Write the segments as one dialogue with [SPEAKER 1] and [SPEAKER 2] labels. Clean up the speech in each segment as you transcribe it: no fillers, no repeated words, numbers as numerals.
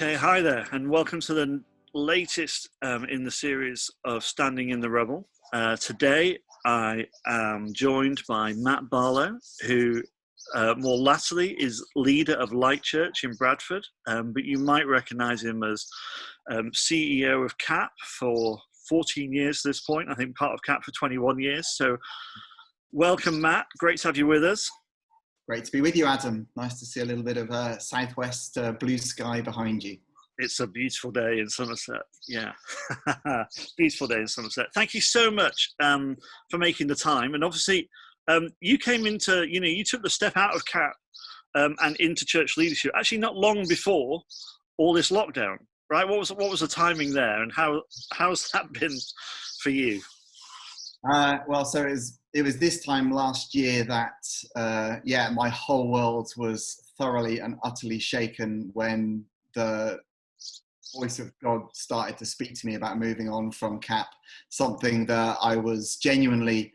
[SPEAKER 1] Okay, hi there, and welcome to the latest in the series of Standing in the Rubble. Today, I am joined by Matt Barlow, who more latterly is leader of Light Church in Bradford, but you might recognise him as CEO of CAP for 14 years at this point. I think part of CAP for 21 years. So, welcome, Matt. Great to have you with us.
[SPEAKER 2] Great to be with you, Adam. Nice to see a little bit of southwest blue sky behind you.
[SPEAKER 1] It's a beautiful day in Somerset. Yeah, beautiful day in Somerset. Thank you so much for making the time. And obviously, you came into, you took the step out of CAP and into church leadership. Actually, not long before all this lockdown, right? What was the timing there, and how's that been for you?
[SPEAKER 2] So it was this time last year that, my whole world was thoroughly and utterly shaken when the voice of God started to speak to me about moving on from CAP, something that I was genuinely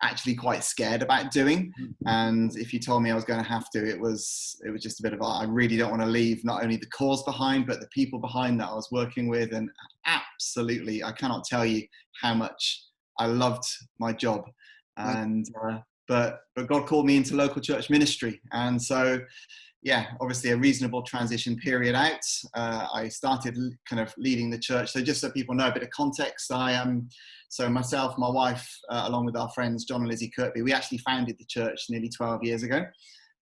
[SPEAKER 2] actually quite scared about doing. And if you told me I was going to have to, it was just a bit of, I really don't want to leave not only the cause behind, but the people behind that I was working with. And absolutely, I cannot tell you how much I loved my job. And but God called me into local church ministry, and so obviously a reasonable transition period out. I started kind of leading the church. So just so people know a bit of context, I am myself, my wife, along with our friends John and Lizzie Kirkby, we actually founded the church nearly 12 years ago,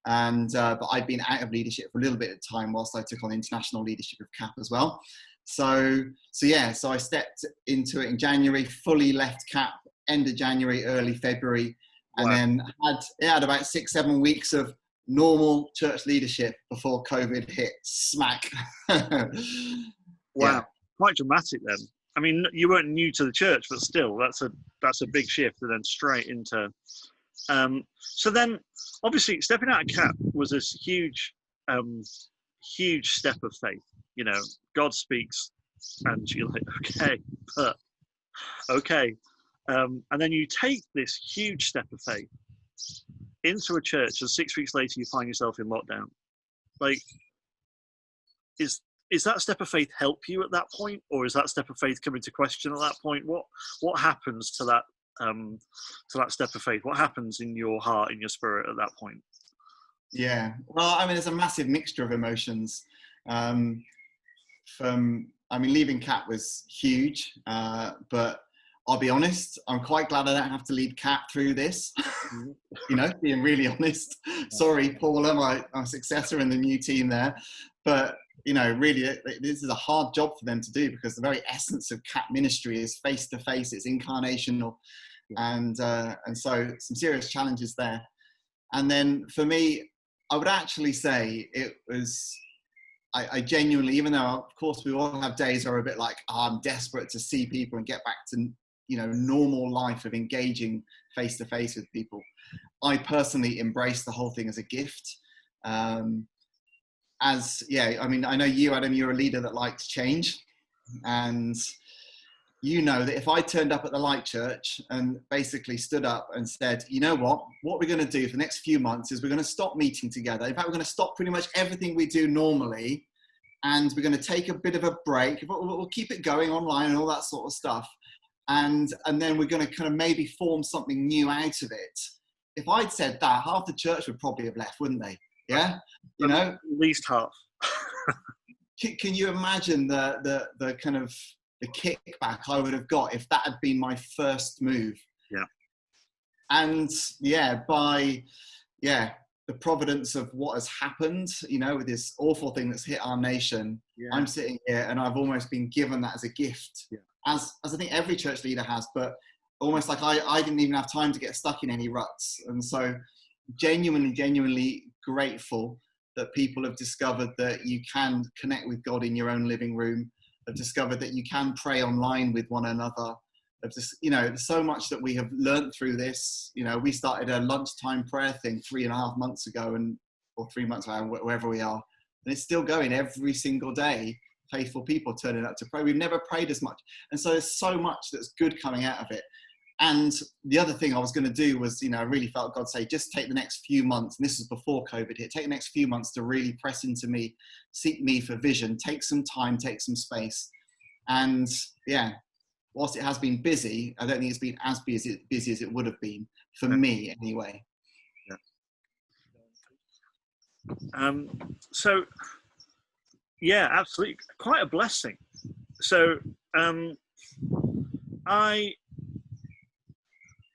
[SPEAKER 2] and but I'd been out of leadership for a little bit of time whilst I took on international leadership of CAP as well. So I stepped into it in January, fully left CAP end of January, early February, and then had about 6-7 weeks of normal church leadership before COVID hit smack.
[SPEAKER 1] Wow, quite dramatic then. I mean, you weren't new to the church, but still, that's a big shift, and then straight into. So then, obviously, stepping out of CAP was this huge step of faith. God speaks, and you're like, okay. And then you take this huge step of faith into a church, and 6 weeks later you find yourself in lockdown. Like, is that step of faith help you at that point, or is that step of faith come into question at that point? What happens to that step of faith? What happens in your heart, in your spirit at that point?
[SPEAKER 2] Yeah, well, I mean, there's a massive mixture of emotions. Leaving CAP was huge, but I'll be honest, I'm quite glad I don't have to lead CAP through this, being really honest. Sorry, Paula, my successor in the new team there. But, really, this is a hard job for them to do, because the very essence of CAP ministry is face-to-face, it's incarnational. And so some serious challenges there. And then for me, I would actually say it was, I genuinely, even though of course we all have days where we're a bit like, I'm desperate to see people and get back to normal life of engaging face to face with people, I personally embrace the whole thing as a gift. I know you, Adam, you're a leader that likes change, and that if I turned up at the Light Church and basically stood up and said, what we're going to do for the next few months is we're going to stop meeting together. In fact, we're going to stop pretty much everything we do normally, and we're going to take a bit of a break. We'll keep it going online and all that sort of stuff. And then we're going to kind of maybe form something new out of it. If I'd said that, half the church would probably have left, wouldn't they? Yeah,
[SPEAKER 1] At least half.
[SPEAKER 2] Can you imagine the kind of the kickback I would have got if that had been my first move?
[SPEAKER 1] Yeah.
[SPEAKER 2] And the providence of what has happened, with this awful thing that's hit our nation, I'm sitting here and I've almost been given that as a gift. Yeah. As I think every church leader has, but almost like I didn't even have time to get stuck in any ruts. And so genuinely grateful that people have discovered that you can connect with God in your own living room, have discovered that you can pray online with one another. There's so much that we have learned through this. We started a lunchtime prayer thing 3.5 months ago, or 3 months ago, wherever we are. And it's still going every single day. Faithful people turning up to pray. We've never prayed as much. And so there's so much that's good coming out of it. And the other thing I was going to do was, I really felt God say, just take the next few months, and this was before COVID hit, take the next few months to really press into me, seek me for vision, take some time, take some space. And yeah, whilst it has been busy, I don't think it's been as busy as it would have been for me anyway.
[SPEAKER 1] So yeah, absolutely, quite a blessing. So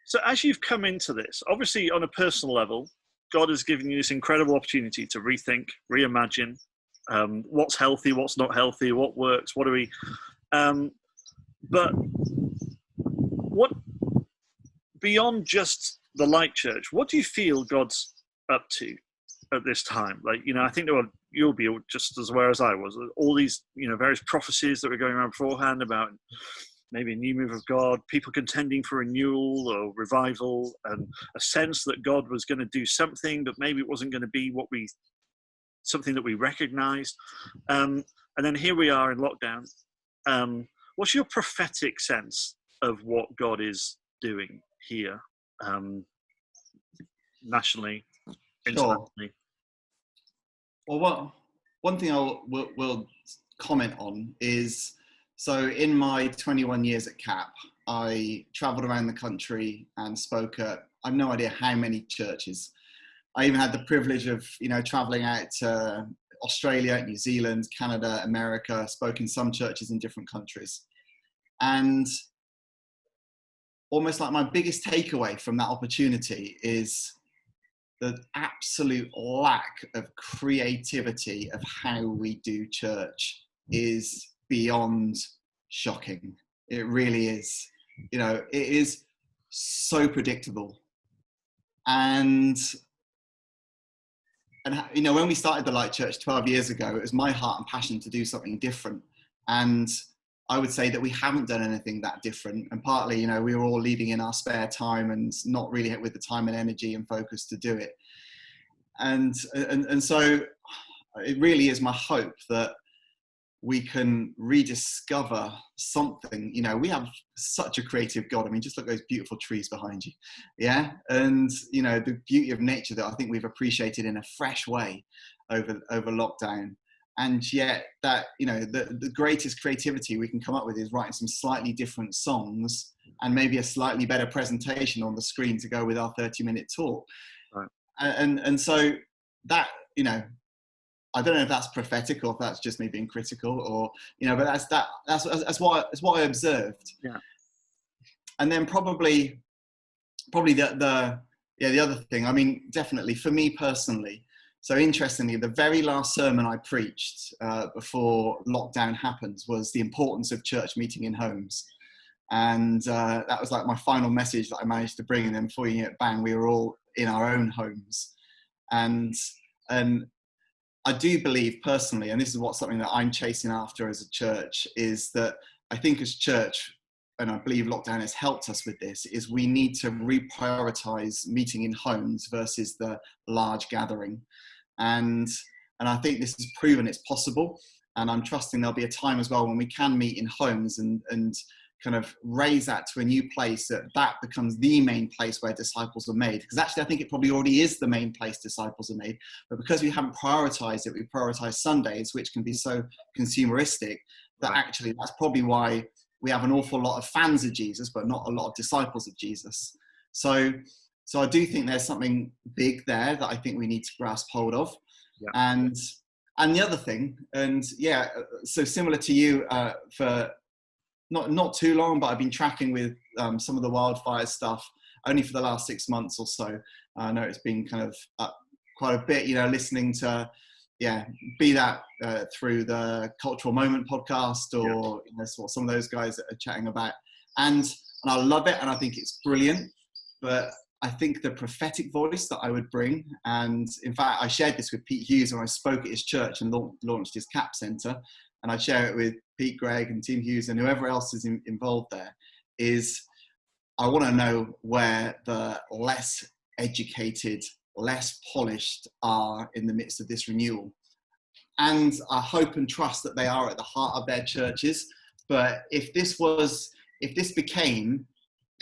[SPEAKER 1] so as you've come into this, obviously on a personal level, God has given you this incredible opportunity to rethink, reimagine what's healthy, what's not healthy, what works, what do we but what, beyond just the Light Church, what do you feel God's up to at this time? Like, I think you'll be just as aware as I was, all these, various prophecies that were going around beforehand about maybe a new move of God, people contending for renewal or revival, and a sense that God was going to do something, but maybe it wasn't going to be something that we recognized. And then here we are in lockdown. What's your prophetic sense of what God is doing here, nationally, internationally?
[SPEAKER 2] Sure. Well, one thing we'll comment on is, so in my 21 years at CAP, I traveled around the country and spoke at, I have no idea how many churches. I even had the privilege of, traveling out to Australia, New Zealand, Canada, America, spoke in some churches in different countries. And almost like my biggest takeaway from that opportunity is the absolute lack of creativity of how we do church is beyond shocking. It really is. It is so predictable. And when we started the Light Church 12 years ago, it was my heart and passion to do something different. And I would say that we haven't done anything that different. And partly, we were all leaving in our spare time and not really with the time and energy and focus to do it. And so it really is my hope that we can rediscover something. We have such a creative God. I mean, just look at those beautiful trees behind you. Yeah. And, the beauty of nature that I think we've appreciated in a fresh way over lockdown. And yet that, the greatest creativity we can come up with is writing some slightly different songs and maybe a slightly better presentation on the screen to go with our 30-minute talk.
[SPEAKER 1] Right.
[SPEAKER 2] And so that, I don't know if that's prophetic or if that's just me being critical, or, but that's what I observed.
[SPEAKER 1] Yeah.
[SPEAKER 2] And then probably the other thing, I mean, definitely for me personally, so interestingly, the very last sermon I preached before lockdown happened was the importance of church meeting in homes. And that was like my final message that I managed to bring. And then before you get bang, we were all in our own homes. And I do believe personally, and this is something that I'm chasing after as a church, is that I think as church, and I believe lockdown has helped us with this, is we need to reprioritize meeting in homes versus the large gathering. And I think this has proven it's possible. And I'm trusting there'll be a time as well when we can meet in homes and kind of raise that to a new place, that becomes the main place where disciples are made. Because actually, I think it probably already is the main place disciples are made. But because we haven't prioritized it, we prioritize Sundays, which can be so consumeristic, that actually that's probably why we have an awful lot of fans of Jesus, but not a lot of disciples of Jesus. So I do think there's something big there that I think we need to grasp hold of. Yeah. And the other thing, so similar to you, for not too long, but I've been tracking with some of the wildfire stuff only for the last 6 months or so. I know it's been kind of up quite a bit, listening to, be that through the Cultural Moment podcast or that's what some of those guys are chatting about. And I love it, and I think it's brilliant. But I think the prophetic voice that I would bring, and in fact, I shared this with Pete Hughes when I spoke at his church and launched his CAP Centre, and I'd share it with Pete Gregg and Tim Hughes and whoever else is involved there, is I want to know where the less educated, less polished are in the midst of this renewal. And I hope and trust that they are at the heart of their churches. But if this became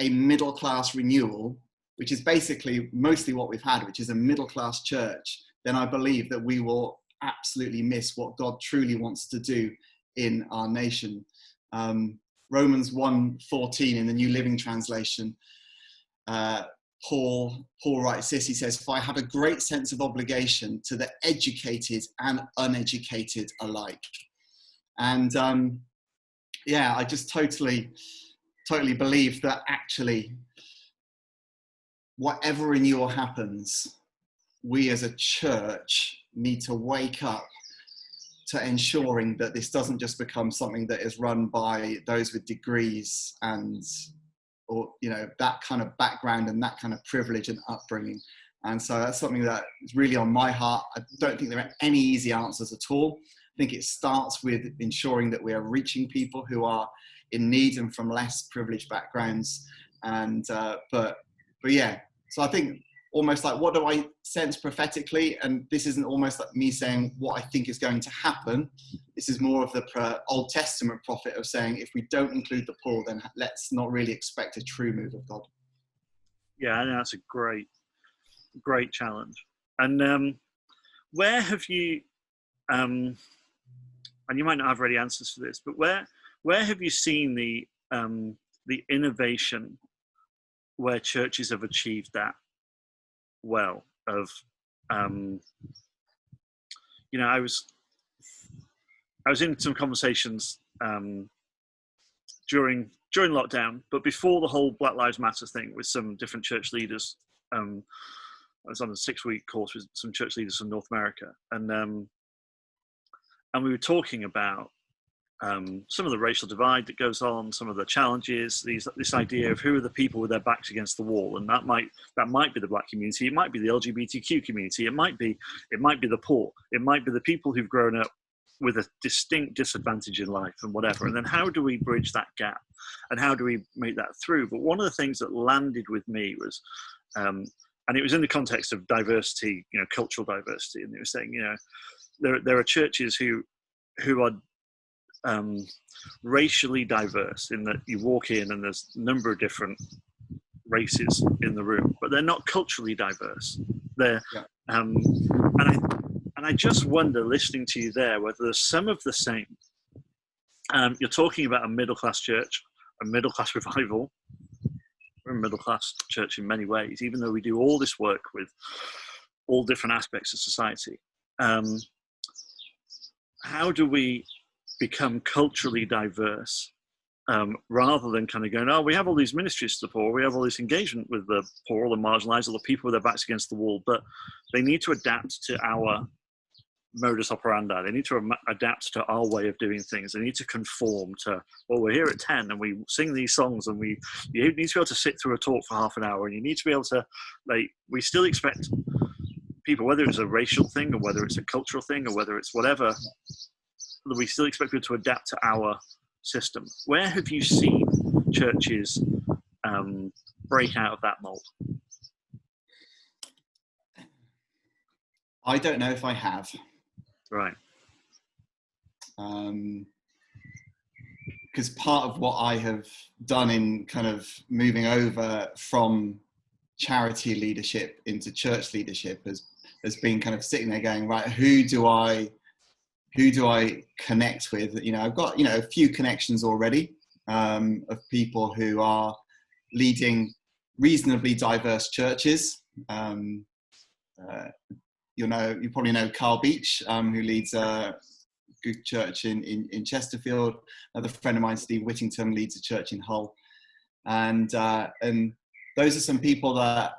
[SPEAKER 2] a middle class renewal, which is basically mostly what we've had, which is a middle class church, then I believe that we will absolutely miss what God truly wants to do in our nation. Romans 1:14 in the New Living Translation, Paul writes this. He says, "For I have a great sense of obligation to the educated and uneducated alike." And I just totally believe that actually, whatever renewal happens, we as a church need to wake up to ensuring that this doesn't just become something that is run by those with degrees or that kind of background and that kind of privilege and upbringing. And so that's something that is really on my heart. I don't think there are any easy answers at all. I think it starts with ensuring that we are reaching people who are in need and from less privileged backgrounds. And but yeah, so I think almost like, what do I sense prophetically? And this isn't almost like me saying what I think is going to happen. This is more of the Old Testament prophet of saying, if we don't include the poor, then let's not really expect a true move of God.
[SPEAKER 1] Yeah, I know that's a great challenge. And where have you, and you might not have ready answers for this, but where have you seen the innovation where churches have achieved that well? Of I was in some conversations during lockdown, but before the whole Black Lives Matter thing, with some different church leaders. I was on a 6-week course with some church leaders from North America, and we were talking about some of the racial divide that goes on, some of the challenges, this idea of who are the people with their backs against the wall, and that might be the Black community, it might be the LGBTQ community, it might be the poor, it might be the people who've grown up with a distinct disadvantage in life and whatever. And then how do we bridge that gap, and how do we make that through? But one of the things that landed with me was, and it was in the context of diversity, cultural diversity, and they were saying, there are churches who are racially diverse, in that you walk in and there's a number of different races in the room, but they're not culturally diverse. They're and I just wonder, listening to you there, whether there's some of the same. You're talking about a middle class church, a middle class revival. We're a middle class church in many ways, even though we do all this work with all different aspects of society. How do we become culturally diverse, rather than kind of going, oh, we have all these ministries to the poor, we have all this engagement with the poor, the marginalized, all the people with their backs against the wall, but they need to adapt to our modus operandi. They need to adapt to our way of doing things. They need to conform to, well, we're here at 10 and we sing these songs, and you need to be able to sit through a talk for half an hour, and you need to be able to, we still expect people, whether it's a racial thing or whether it's a cultural thing or whether it's whatever, we still expect people to adapt to our system. Where have you seen churches break out of that mold?
[SPEAKER 2] I don't know if I have.
[SPEAKER 1] Right.
[SPEAKER 2] Because part of what I have done in kind of moving over from charity leadership into church leadership has been kind of sitting there going, right, who do I connect with? I've got, a few connections already of people who are leading reasonably diverse churches. You probably know Carl Beach, who leads a good church in Chesterfield. Another friend of mine, Steve Whittington, leads a church in Hull. And those are some people that,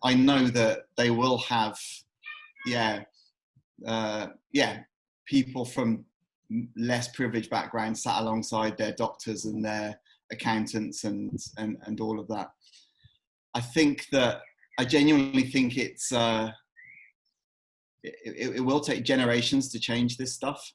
[SPEAKER 2] I know that they will have, people from less privileged backgrounds sat alongside their doctors and their accountants and all of that. I genuinely think it will take generations to change this stuff.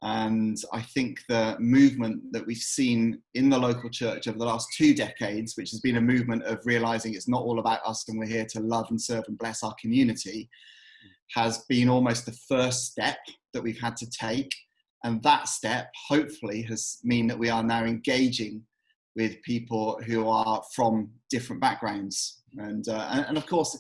[SPEAKER 2] And I think the movement that we've seen in the local church over the last 2 decades, which has been a movement of realizing it's not all about us and we're here to love and serve and bless our community, has been almost the first step that we've had to take. And that step hopefully has mean that we are now engaging with people who are from different backgrounds. And of course,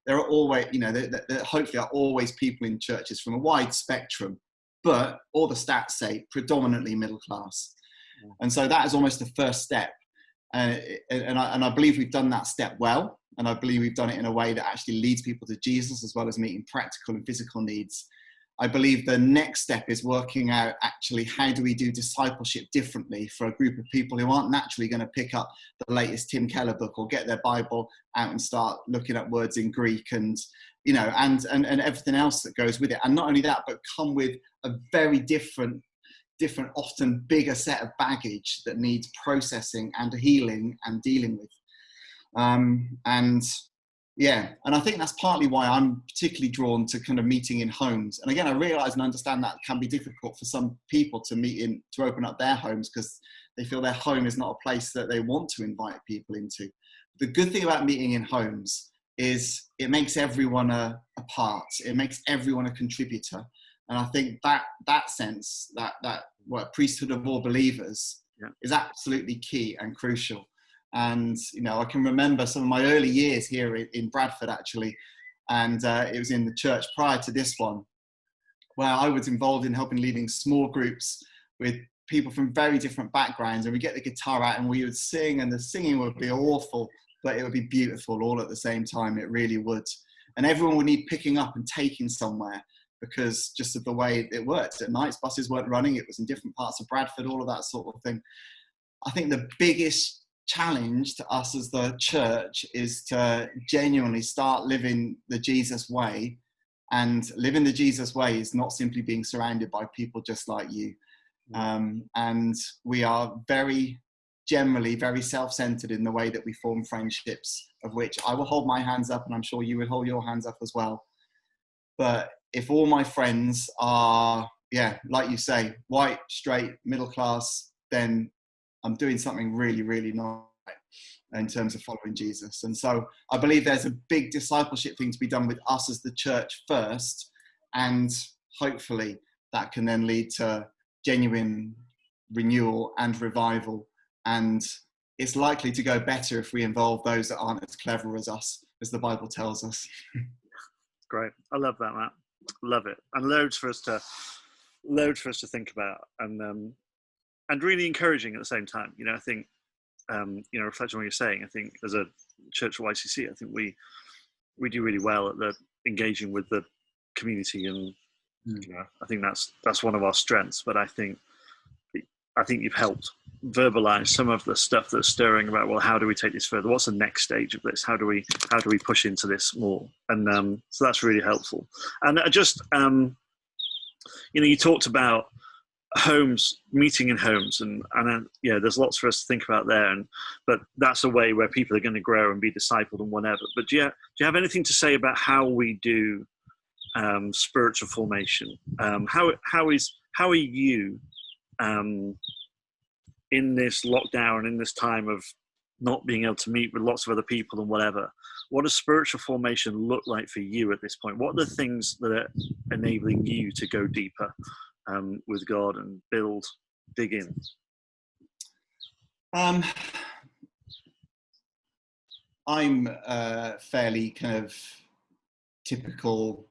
[SPEAKER 2] there are always, there hopefully are always people in churches from a wide spectrum, but all the stats say predominantly middle class. And so that is almost the first step. And I believe we've done that step well. And I believe we've done it in a way that actually leads people to Jesus, as well as meeting practical and physical needs. I believe the next step is working out actually how do we do discipleship differently for a group of people who aren't naturally going to pick up the latest Tim Keller book or get their Bible out and start looking at words in Greek and everything else that goes with it. And not only that, but come with a very different, often bigger set of baggage that needs processing and healing and dealing with. And I think that's partly why I'm particularly drawn to kind of meeting in homes. And again, I realize and understand that can be difficult for some people to open up their homes because they feel their home is not a place that they want to invite people into. The good thing about meeting in homes is it makes everyone a part. It makes everyone a contributor. And I think that sense, that priesthood of all believers is absolutely key and crucial. And, I can remember some of my early years here in Bradford, actually, and it was in the church prior to this one, where I was involved in helping leading small groups with people from very different backgrounds. And we get the guitar out and we would sing, and the singing would be awful, but it would be beautiful all at the same time. It really would. And everyone would need picking up and taking somewhere because just of the way it worked. At nights, buses weren't running. It was in different parts of Bradford, all of that sort of thing. I think the biggest challenge to us as the church is to genuinely start living the Jesus way. And living the Jesus way is not simply being surrounded by people just like you. And we are generally very self-centered in the way that we form friendships, of which I will hold my hands up, and I'm sure you would hold your hands up as well. But if all my friends are, like you say, white, straight, middle class, then I'm doing something really, really not right in terms of following Jesus. And so I believe there's a big discipleship thing to be done with us as the church first. And hopefully that can then lead to genuine renewal and revival. And it's likely to go better if we involve those that aren't as clever as us, as the Bible tells us.
[SPEAKER 1] Great. I love that, Matt. Love it. And loads for us to think about, and really encouraging at the same time. I think, reflecting on what you're saying, I think as a church of YCC, I think we do really well at the engaging with the community, and I think that's one of our strengths. But I think you've helped verbalize some of the stuff that's stirring about, well, how do we take this further? What's the next stage of this? How do we push into this more? And so that's really helpful. And you talked about homes, meeting in homes, and there's lots for us to think about there. But that's a way where people are going to grow and be discipled and whatever. But do you have anything to say about how we do spiritual formation? How are you in this lockdown, in this time of not being able to meet with lots of other people and whatever? What does spiritual formation look like for you at this point? What are the things that are enabling you to go deeper with God and dig in?
[SPEAKER 2] I'm fairly kind of typical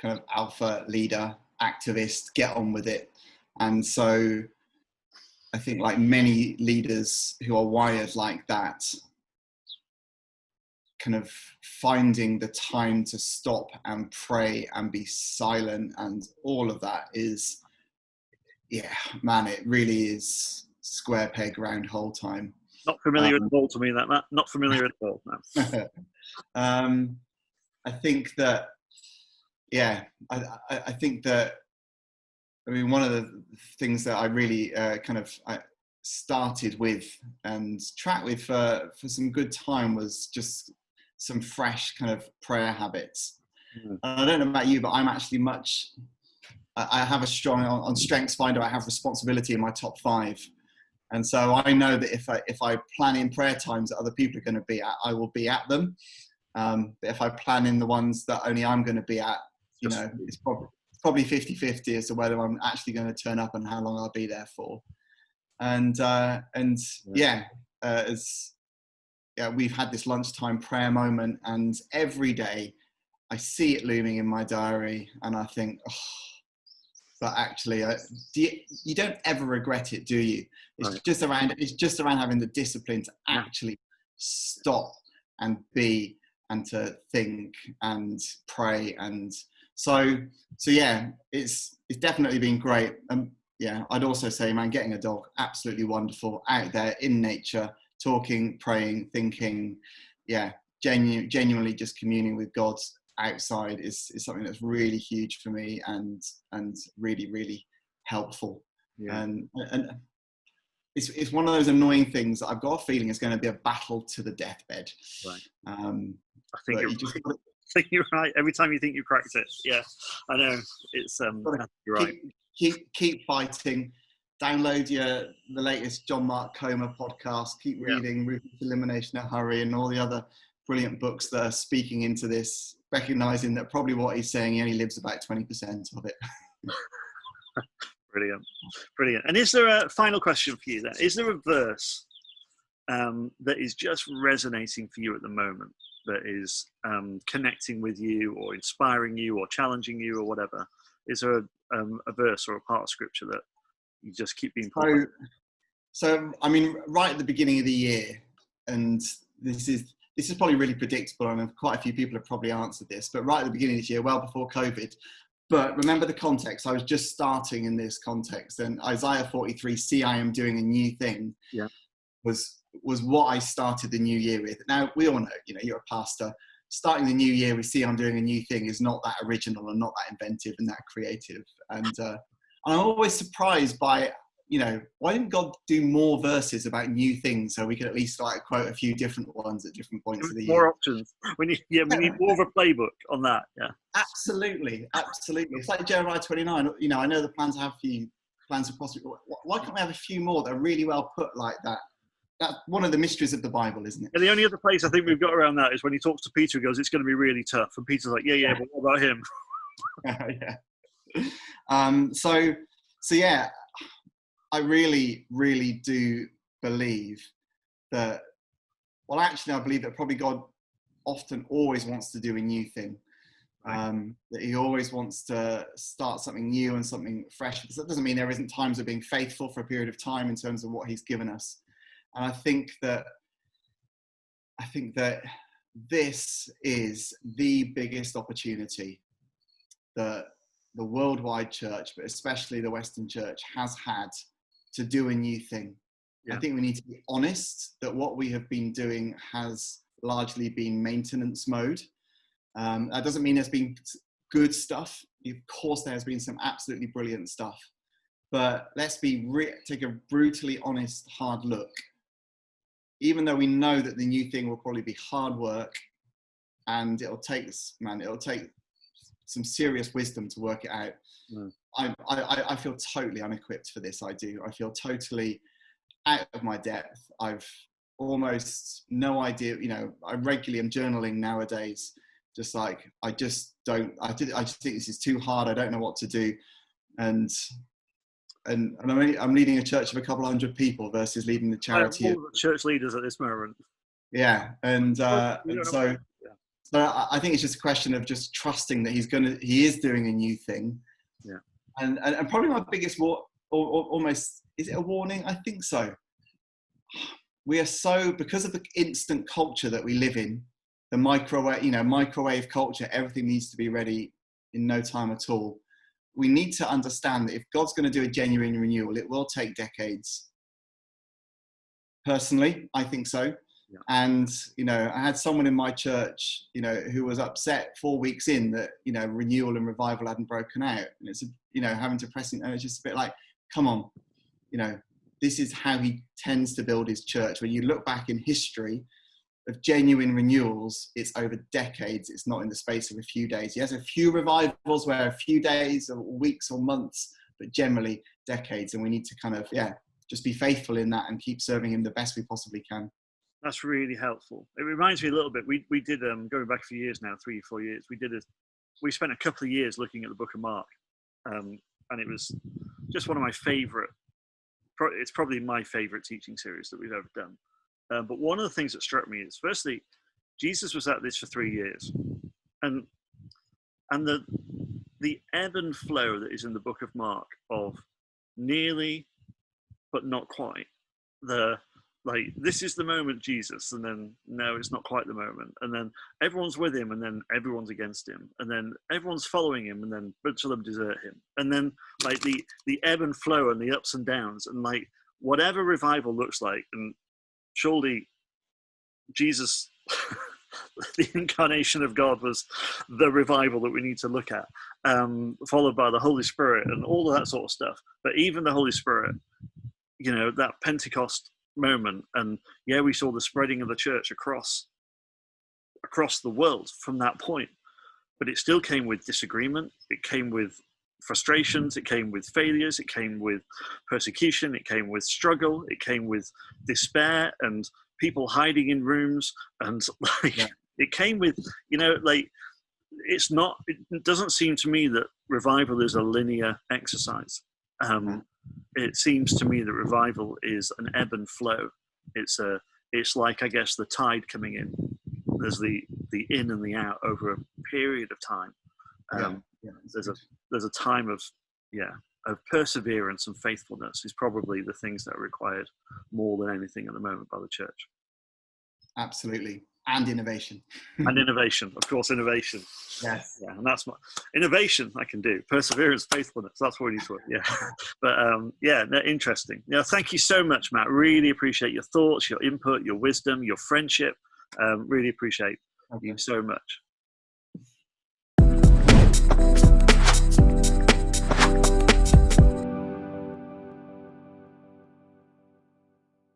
[SPEAKER 2] kind of alpha leader, activist, get on with it. And so I think, like many leaders who are wired like that, kind of finding the time to stop and pray and be silent and all of that is, it really is square peg round hole time.
[SPEAKER 1] Not familiar at all to me, that, Matt. Not familiar at all. No.
[SPEAKER 2] I think that, I think that, one of the things that I really I started with and tracked with for some good time was just some fresh kind of prayer habits. And I don't know about you, but I'm actually I have a strong, on StrengthsFinder, I have responsibility in my top 5. And so I know that if I plan in prayer times that other people are going to be at, I will be at them. But if I plan in the ones that only I'm going to be at, it's probably 50-50 as to whether I'm actually going to turn up and how long I'll be there for. And
[SPEAKER 1] Yeah.
[SPEAKER 2] as we've had this lunchtime prayer moment, and every day I see it looming in my diary, and I think, oh, but actually, you don't ever regret it, do you? It's
[SPEAKER 1] Right.
[SPEAKER 2] just around having the discipline to actually stop and be, and to think and pray, and so yeah, it's definitely been great. Yeah, I'd also say, man, getting a dog, absolutely wonderful, out there in nature, talking, praying, thinking, yeah, genuinely just communing with God outside is something that's really huge for me, and really, really helpful.
[SPEAKER 1] Yeah.
[SPEAKER 2] And it's one of those annoying things that I've got a feeling is going to be a battle to the deathbed.
[SPEAKER 1] Right. I think
[SPEAKER 2] But you just
[SPEAKER 1] I think you're right. Every time you think you cracked it, yeah, I know. It's you're right.
[SPEAKER 2] keep fighting. Download the latest John Mark Comer podcast. Keep reading Ruthless Elimination in a Hurry and all the other brilliant books that are speaking into this, recognizing that probably what he's saying, he only lives about 20% of it.
[SPEAKER 1] Brilliant. And is there a final question for you then? Is there a verse that is just resonating for you at the moment, that is connecting with you or inspiring you or challenging you or whatever? Is there a verse or a part of scripture that you just keep being pulled back?
[SPEAKER 2] So I mean, right at the beginning of the year, and this is probably really predictable, and quite a few people have probably answered this, but right at the beginning of this year, well before COVID, but remember the context, I was just starting in this context, and Isaiah 43, see, I am doing a new thing, was what I started the new year with. Now, we all know, you're a pastor, starting the new year with see, I'm doing a new thing is not that original and not that inventive and that creative. And I'm always surprised by, why didn't God do more verses about new things so we could at least quote a few different ones at different points of the year?
[SPEAKER 1] More options. We need more of a playbook on that. Yeah.
[SPEAKER 2] Absolutely. It's like Jeremiah 29. I know the plans I have for you, plans for prosperity. Why can't we have a few more that are really well put like that? That's one of the mysteries of the Bible, isn't it?
[SPEAKER 1] Yeah, the only other place I think we've got around that is when he talks to Peter, he goes, it's going to be really tough. And Peter's like, yeah, but what about him?
[SPEAKER 2] So yeah, I really, really do believe that, well, actually, I believe that probably God often always wants to do a new thing. That he always wants to start something new and something fresh. Because that doesn't mean there isn't times of being faithful for a period of time in terms of what he's given us. And I think that this is the biggest opportunity that the worldwide church, but especially the Western church, has had to do a new thing. I think we need to be honest that what we have been doing has largely been maintenance mode. That doesn't mean there's been good stuff. Of course, there has been some absolutely brilliant stuff. But let's take a brutally honest, hard look. Even though we know that the new thing will probably be hard work, and it'll take some serious wisdom to work it out. I feel totally unequipped for this. I do. I feel totally out of my depth. I've almost no idea. I regularly am journaling nowadays. Just like I just think this is too hard. I don't know what to do, and I'm leading a church of a couple hundred people versus leading the charity of
[SPEAKER 1] church leaders at this moment.
[SPEAKER 2] Yeah, so I think it's just a question of just trusting that he is doing a new thing.
[SPEAKER 1] Yeah,
[SPEAKER 2] and probably my biggest almost, is it a warning? I think so. We are so, because of the instant culture that we live in, the microwave culture, everything needs to be ready in no time at all. We need to understand that if God's going to do a genuine renewal, it will take decades. Personally, I think so. Yeah. And, I had someone in my church, who was upset 4 weeks in that, renewal and revival hadn't broken out. And it's, having to press it. And it's just a bit like, come on, this is how he tends to build his church. When you look back in history of genuine renewals, it's over decades. It's not in the space of a few days. He has a few revivals where a few days or weeks or months, but generally decades. And we need to kind of, just be faithful in that and keep serving him the best we possibly can.
[SPEAKER 1] That's really helpful. It reminds me a little bit. We did, going back a few years now, 3 or 4 years, we spent a couple of years looking at the book of Mark. And it was just one of my favorite it's probably my favorite teaching series that we've ever done. But one of the things that struck me is, firstly, Jesus was at this for 3 years, and the ebb and flow that is in the book of Mark of nearly but not quite, like, this is the moment, Jesus, and then no, it's not quite the moment, and then everyone's with him, and then everyone's against him, and then everyone's following him, and then a bunch of them desert him, and then like the ebb and flow and the ups and downs, and like whatever revival looks like, and surely Jesus, the incarnation of God, was the revival that we need to look at, followed by the Holy Spirit and all of that sort of stuff. But even the Holy Spirit, you know, that Pentecost moment, and yeah, we saw the spreading of the church across the world from that point, but it still came with disagreement, it came with frustrations, it came with failures, it came with persecution, it came with struggle, it came with despair and people hiding in rooms, and like it came with, you know, like it doesn't seem to me that revival is a linear exercise. It seems to me that revival is an ebb and flow. It's like, I guess, the tide coming in. There's the in and the out over a period of time. There's a time of perseverance and faithfulness is probably the things that are required more than anything at the moment by the church.
[SPEAKER 2] Absolutely. And innovation.
[SPEAKER 1] And innovation, of course, innovation.
[SPEAKER 2] Yes.
[SPEAKER 1] Yeah, and that's my innovation I can do. Perseverance, faithfulness, that's what we need to work. Yeah. But interesting. Yeah, thank you so much, Matt. Really appreciate your thoughts, your input, your wisdom, your friendship. Really appreciate you so much.